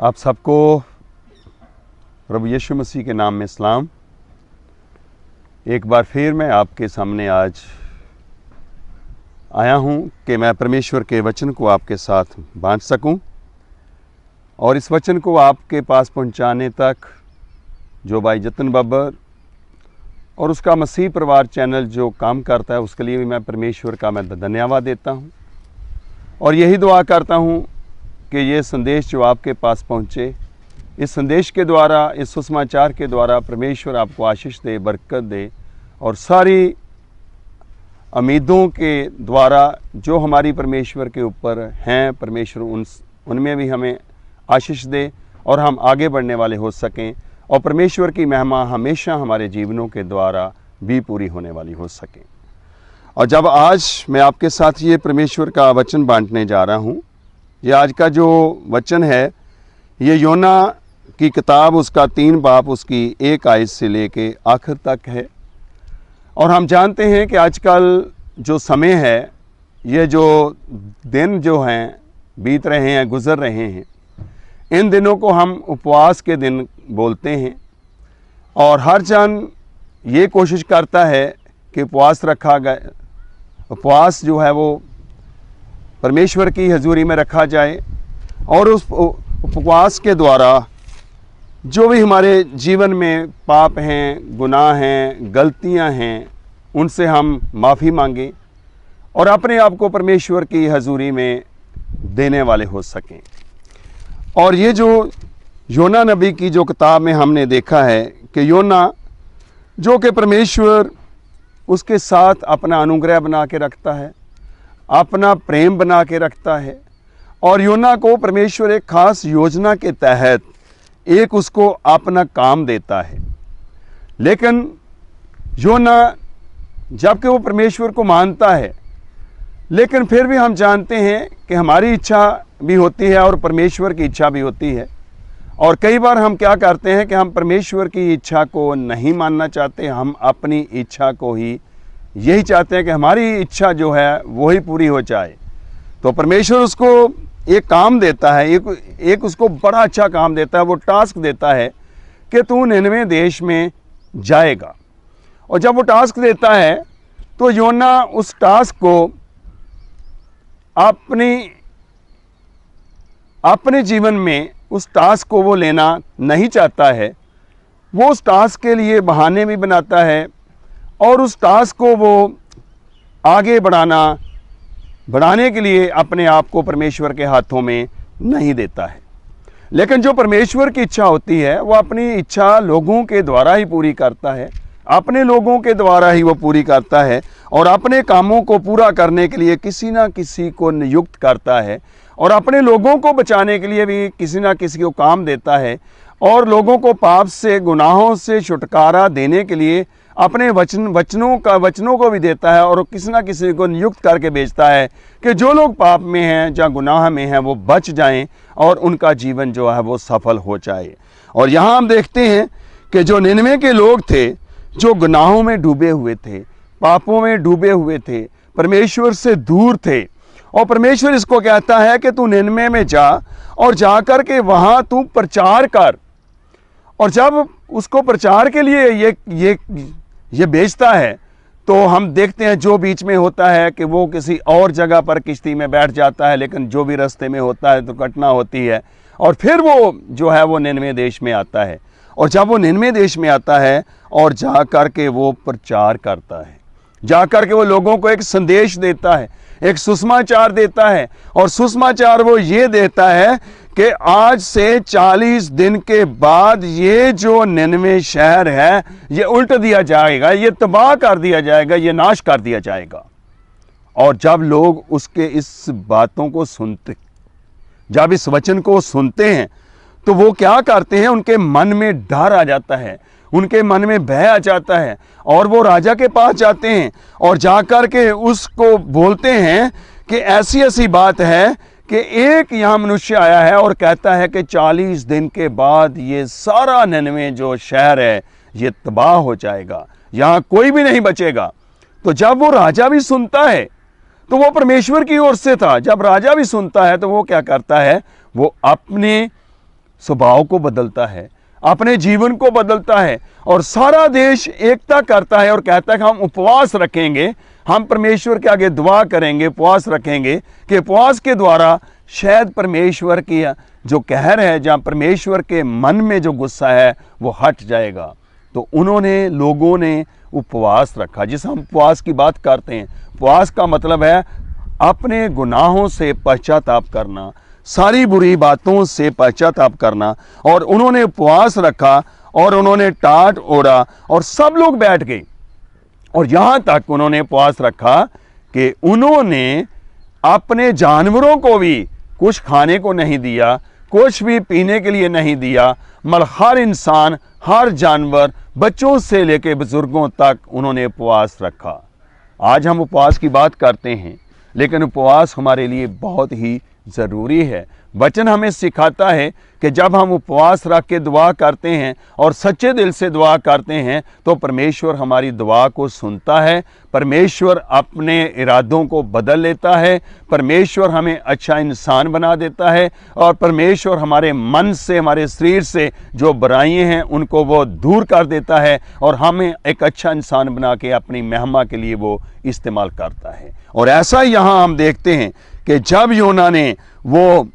आप सबको प्रभु यीशु मसीह के नाम में सलाम। एक बार फिर मैं आपके सामने आज आया हूं कि मैं परमेश्वर के वचन को आपके साथ बांट सकूं और इस वचन को आपके पास पहुंचाने तक जो भाई जतन बब्बर और उसका मसीह परिवार चैनल जो काम करता है उसके लिए भी मैं परमेश्वर का मैं धन्यवाद देता हूं और यही दुआ करता हूं कि ये संदेश जो आपके पास पहुंचे, इस संदेश के द्वारा, इस सुसमाचार के द्वारा परमेश्वर आपको आशीष दे, बरकत दे और सारी उम्मीदों के द्वारा जो हमारी परमेश्वर के ऊपर हैं, परमेश्वर उनमें भी हमें आशीष दे और हम आगे बढ़ने वाले हो सकें और परमेश्वर की महिमा हमेशा हमारे जीवनों के द्वारा भी पूरी होने वाली हो सके। और जब आज मैं आपके साथ ये परमेश्वर का वचन बांटने जा रहा हूँ, ये आज का जो वचन है ये योना की किताब उसका 3 बाब उसकी 1 आयत से लेके आखिर तक है। और हम जानते हैं कि आजकल जो समय है, ये जो दिन जो हैं बीत रहे हैं, गुज़र रहे हैं, इन दिनों को हम उपवास के दिन बोलते हैं और हर जन ये कोशिश करता है कि उपवास रखा गया, उपवास जो है वो परमेश्वर की हजूरी में रखा जाए और उस उपवास के द्वारा जो भी हमारे जीवन में पाप हैं, गुनाह हैं, गलतियां हैं, उनसे हम माफ़ी मांगें और अपने आप को परमेश्वर की हजूरी में देने वाले हो सकें। और ये जो योना नबी की जो किताब में हमने देखा है कि योना जो कि परमेश्वर उसके साथ अपना अनुग्रह बना के रखता है, अपना प्रेम बना के रखता है और योना को परमेश्वर एक खास योजना के तहत एक उसको अपना काम देता है। लेकिन योना जबकि वो परमेश्वर को मानता है, लेकिन फिर भी हम जानते हैं कि हमारी इच्छा भी होती है और परमेश्वर की इच्छा भी होती है। और कई बार हम क्या करते हैं कि हम परमेश्वर की इच्छा को नहीं मानना चाहते, हम अपनी इच्छा को ही यही चाहते हैं कि हमारी इच्छा जो है वही पूरी हो जाए। तो परमेश्वर उसको एक काम देता है, एक उसको बड़ा अच्छा काम देता है, वो टास्क देता है कि तू निनवे देश में जाएगा। और जब वो टास्क देता है तो योना उस टास्क को अपने जीवन में उस टास्क को वो लेना नहीं चाहता है। वो उस टास्क के लिए बहाने भी बनाता है और उस टास्क को वो आगे बढ़ाने के लिए अपने आप को परमेश्वर के हाथों में नहीं देता है। लेकिन जो परमेश्वर की इच्छा होती है वो अपनी इच्छा लोगों के द्वारा ही पूरी करता है, अपने लोगों के द्वारा ही वो पूरी करता है और अपने कामों को पूरा करने के लिए किसी ना किसी को नियुक्त करता है और अपने लोगों को बचाने के लिए भी किसी ना किसी को काम देता है और लोगों को पाप से, गुनाहों से छुटकारा देने के लिए अपने वचनों को भी देता है और किसी ना किसी को नियुक्त करके भेजता है कि जो लोग पाप में हैं या गुनाह में हैं वो बच जाएं और उनका जीवन जो है वो सफल हो जाए। और यहाँ हम देखते हैं कि जो निनवे के लोग थे, जो गुनाहों में डूबे हुए थे, पापों में डूबे हुए थे, परमेश्वर से दूर थे, और परमेश्वर इसको कहता है कि तू निनवे में जा और जाकर के वहाँ तू प्रचार कर। और जब उसको प्रचार के लिए ये भेजता है तो हम देखते हैं जो बीच में होता है कि वो किसी और जगह पर किश्ती में बैठ जाता है, लेकिन जो भी रास्ते में होता है तो घटना होती है और फिर वो जो है वो निनवे देश में आता है। और जब वो निनवे देश में आता है और जा कर के वो प्रचार करता है, जा कर के वो लोगों को एक संदेश देता है, एक सुसमाचार देता है। और सुसमाचार वो ये देता है कि आज से 40 दिन के बाद ये जो निनवे शहर है ये उल्ट दिया जाएगा, ये तबाह कर दिया जाएगा, ये नाश कर दिया जाएगा। और जब लोग उसके इस बातों को सुनते, जब इस वचन को सुनते हैं तो वो क्या करते हैं, उनके मन में डर आ जाता है, उनके मन में भय आ जाता है और वो राजा के पास जाते हैं और जाकर के उसको बोलते हैं कि ऐसी ऐसी बात है कि एक यहाँ मनुष्य आया है और कहता है कि 40 दिन के बाद ये सारा निनवे जो शहर है ये तबाह हो जाएगा, यहाँ कोई भी नहीं बचेगा। तो जब वो राजा भी सुनता है तो वो परमेश्वर की ओर से था, जब राजा भी सुनता है तो वो क्या करता है, वो अपने स्वभाव को बदलता है, अपने जीवन को बदलता है और सारा देश एकता करता है और कहता है कि हम उपवास रखेंगे, हम परमेश्वर के आगे दुआ करेंगे, उपवास रखेंगे कि उपवास के द्वारा शायद परमेश्वर की जो कहर है, जहाँ परमेश्वर के मन में जो गुस्सा है वो हट जाएगा। तो उन्होंने, लोगों ने उपवास रखा। जिस हम उपवास की बात करते हैं, उपवास का मतलब है अपने गुनाहों से पश्चाताप करना, सारी बुरी बातों से पश्चाताप करना। और उन्होंने उपवास रखा और उन्होंने टाट ओढ़ा और सब लोग बैठ गए। और यहाँ तक उन्होंने उपवास रखा कि उन्होंने अपने जानवरों को भी कुछ खाने को नहीं दिया, कुछ भी पीने के लिए नहीं दिया। मतलब हर इंसान, हर जानवर, बच्चों से लेकर बुजुर्गों तक उन्होंने उपवास रखा। आज हम उपवास की बात करते हैं, लेकिन उपवास हमारे लिए बहुत ही ज़रूरी है। वचन हमें सिखाता है कि जब हम उपवास रख के दुआ करते हैं और सच्चे दिल से दुआ करते हैं तो परमेश्वर हमारी दुआ को सुनता है, परमेश्वर अपने इरादों को बदल लेता है, परमेश्वर हमें अच्छा इंसान बना देता है और परमेश्वर हमारे मन से, हमारे शरीर से जो बुराइयां हैं उनको वो दूर कर देता है और हमें एक अच्छा इंसान बना के अपनी महिमा के लिए वो इस्तेमाल करता है। और ऐसा यहाँ हम देखते हैं कि जब योना ने वो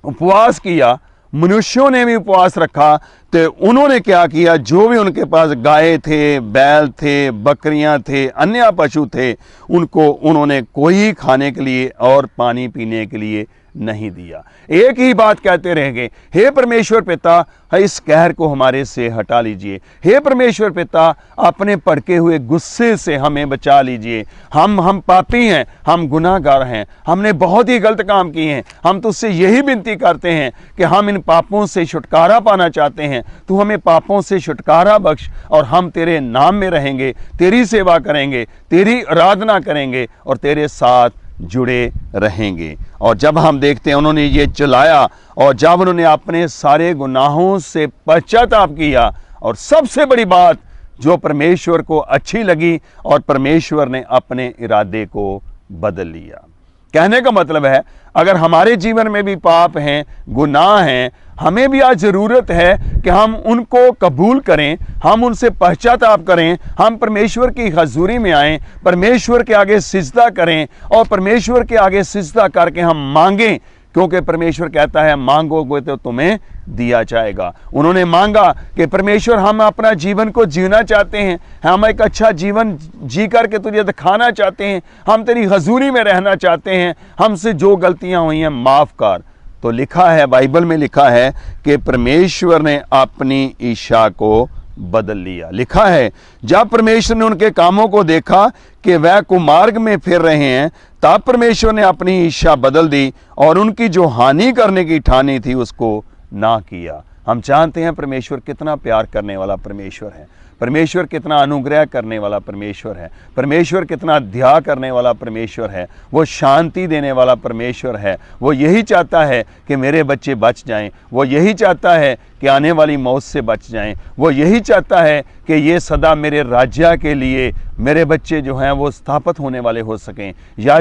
उपवास किया, मनुष्यों ने भी उपवास रखा, तो उन्होंने क्या किया, जो भी उनके पास गाय थे, बैल थे, बकरियां थे, अन्य पशु थे, उनको उन्होंने कोई खाने के लिए और पानी पीने के लिए नहीं दिया। एक ही बात कहते रह गए, हे परमेश्वर पिता, इस कहर को हमारे से हटा लीजिए। हे परमेश्वर पिता, अपने भड़के हुए गुस्से से हमें बचा लीजिए। हम पापी हैं, हम गुनाहगार हैं, हमने बहुत ही गलत काम किए हैं। हम तुझसे यही विनती करते हैं कि हम इन पापों से छुटकारा पाना चाहते हैं। तू हमें पापों से छुटकारा बख्श और हम तेरे नाम में रहेंगे, तेरी सेवा करेंगे, तेरी आराधना करेंगे और तेरे साथ जुड़े रहेंगे। और जब हम देखते हैं उन्होंने ये चलाया और जब उन्होंने अपने सारे गुनाहों से पश्चाताप किया, और सबसे बड़ी बात जो परमेश्वर को अच्छी लगी, और परमेश्वर ने अपने इरादे को बदल लिया। कहने का मतलब है, अगर हमारे जीवन में भी पाप हैं, गुनाह हैं, हमें भी आज ज़रूरत है कि हम उनको कबूल करें, हम उनसे पश्चाताप करें, हम परमेश्वर की हजूरी में आएं, परमेश्वर के आगे सिजदा करें और परमेश्वर के आगे सिजदा करके हम मांगें, क्योंकि परमेश्वर कहता है मांगोगे तो तुम्हें दिया जाएगा। उन्होंने मांगा कि परमेश्वर, हम अपना जीवन को जीना चाहते हैं, हम एक अच्छा जीवन जी करके तुझे दिखाना चाहते हैं, हम तेरी हजूरी में रहना चाहते हैं, हमसे जो गलतियां हुई हैं माफ़ कर। तो लिखा है, बाइबल में लिखा है कि परमेश्वर ने अपनी इच्छा को बदल लिया। लिखा है, जब परमेश्वर ने उनके कामों को देखा कि वह कुमार्ग में फिर रहे हैं, तब परमेश्वर ने अपनी इच्छा बदल दी और उनकी जो हानि करने की ठानी थी उसको ना किया। हम जानते हैं परमेश्वर कितना प्यार करने वाला परमेश्वर है, परमेश्वर कितना अनुग्रह करने वाला परमेश्वर है, परमेश्वर कितना दया करने वाला परमेश्वर है, वो शांति देने वाला परमेश्वर है। वो यही चाहता है कि मेरे बच्चे बच जाएं, वो यही चाहता है कि आने वाली मौत से बच जाएं, वो यही चाहता है कि ये सदा मेरे राज्य के लिए मेरे बच्चे जो हैं वो स्थापित होने वाले हो सकें या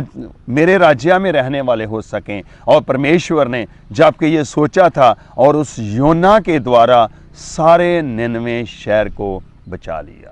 मेरे राज्य में रहने वाले हो सकें। और परमेश्वर ने जबकि ये सोचा था और उस योना के द्वारा सारे निनवे शहर को बचा लिया।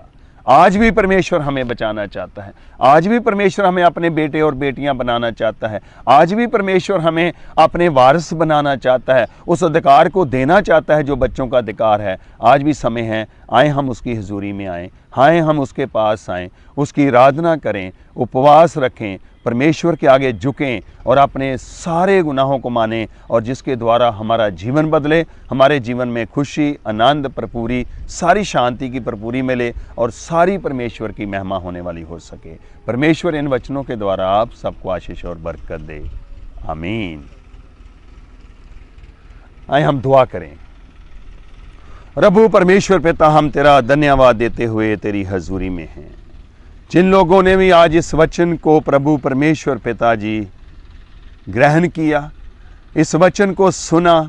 आज भी परमेश्वर हमें बचाना चाहता है, आज भी परमेश्वर हमें अपने बेटे और बेटियां बनाना चाहता है, आज भी परमेश्वर हमें अपने वारिस बनाना चाहता है, उस अधिकार को देना चाहता है जो बच्चों का अधिकार है। आज भी समय है, आए हम उसकी हजूरी में आएँ, आए हम उसके पास आएँ, उसकी आराधना करें, उपवास रखें, परमेश्वर के आगे झुकें और अपने सारे गुनाहों को मानें, और जिसके द्वारा हमारा जीवन बदले, हमारे जीवन में खुशी, आनंद, भरपूरी, सारी शांति की भरपूरी मिले और सारी परमेश्वर की महिमा होने वाली हो सके। परमेश्वर इन वचनों के द्वारा आप सबको आशीष और बरकत दे। आमीन। आए हम दुआ करें। प्रभु परमेश्वर पिता, हम तेरा धन्यवाद देते हुए तेरी हजूरी में हैं। जिन लोगों ने भी आज इस वचन को प्रभु परमेश्वर पिताजी ग्रहण किया, इस वचन को सुना,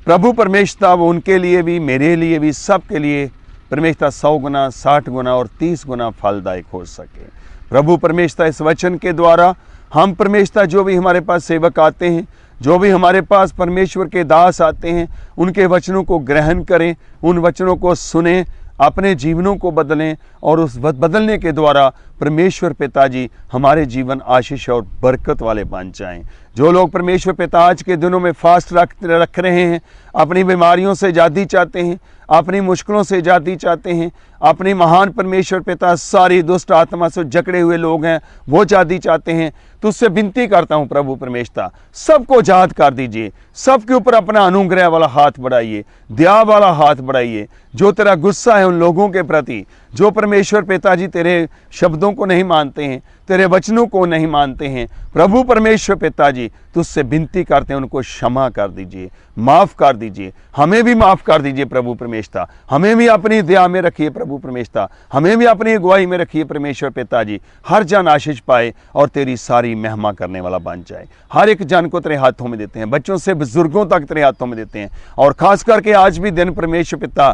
प्रभु परमेश्वर, वो उनके लिए भी, मेरे लिए भी, सबके लिए परमेश्वर 100 गुना, 60 गुना और 30 गुना फलदायक हो सके। प्रभु परमेश्वर, इस वचन के द्वारा हम परमेश्वर जो भी हमारे पास सेवक आते हैं, जो भी हमारे पास परमेश्वर के दास आते हैं, उनके वचनों को ग्रहण करें, उन वचनों को सुनें, अपने जीवनों को बदलें और उस बदलने के द्वारा परमेश्वर पिताजी हमारे जीवन आशीष और बरकत वाले बन जाएं। जो लोग परमेश्वर पिता आज के दिनों में फास्ट रख रहे हैं, अपनी बीमारियों से आज़ादी चाहते हैं, अपनी मुश्किलों से आज़ादी चाहते हैं, अपनी महान परमेश्वर पिता सारी दुष्ट आत्मा से जकड़े हुए लोग हैं, वो आज़ादी चाहते हैं, तो उससे विनती करता हूँ प्रभु परमेश्वर, सबको आज़ाद कर दीजिए, सबके ऊपर अपना अनुग्रह वाला हाथ बढ़ाइए, दया वाला हाथ बढ़ाइए। जो तेरा गुस्सा है उन लोगों के प्रति जो परमेश्वर पिताजी तेरे शब्दों को नहीं मानते हैं, तेरे वचनों को नहीं मानते हैं, प्रभु परमेश्वर पिताजी तुझसे विनती करते हैं, उनको क्षमा कर दीजिए, माफ़ कर दीजिए, हमें भी माफ़ कर दीजिए प्रभु परमेश्वर, हमें भी अपनी दया में रखिए प्रभु परमेश्वर, हमें भी अपनी अगुवाई में रखिए परमेश्वर पिताजी। हर जन आशीष पाए और तेरी सारी महिमा करने वाला बन जाए। हर एक जन को तेरे हाथों में देते हैं, बच्चों से बुजुर्गों तक तेरे हाथों में देते हैं। और खास करके आज भी दिन परमेश्वर पिता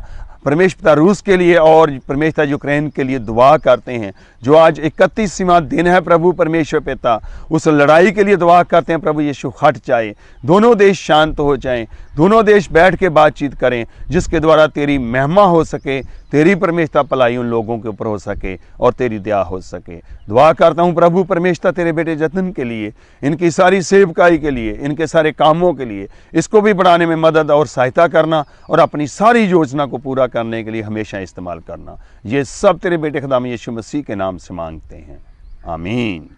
रूस के लिए और परमेश्वर यूक्रेन के लिए दुआ करते हैं। जो आज 31वां दिन है प्रभु परमेश्वर पिता, उस लड़ाई के लिए दुआ करते हैं प्रभु यीशु हट जाए, दोनों देश शांत हो जाएं, दोनों देश बैठ के बातचीत करें, जिसके द्वारा तेरी महिमा हो सके, तेरी परमेश्वर भलाई उन लोगों के ऊपर हो सके और तेरी दया हो सके। दुआ करता हूँ प्रभु परमेश्वर तेरे बेटे जतन के लिए, इनकी सारी सेवकाई के लिए, इनके सारे कामों के लिए, इसको भी बढ़ाने में मदद और सहायता करना और अपनी सारी योजना को पूरा करने के लिए हमेशा इस्तेमाल करना। ये सब तेरे बेटे खुदाम यीशु मसीह के नाम से मांगते हैं, आमीन।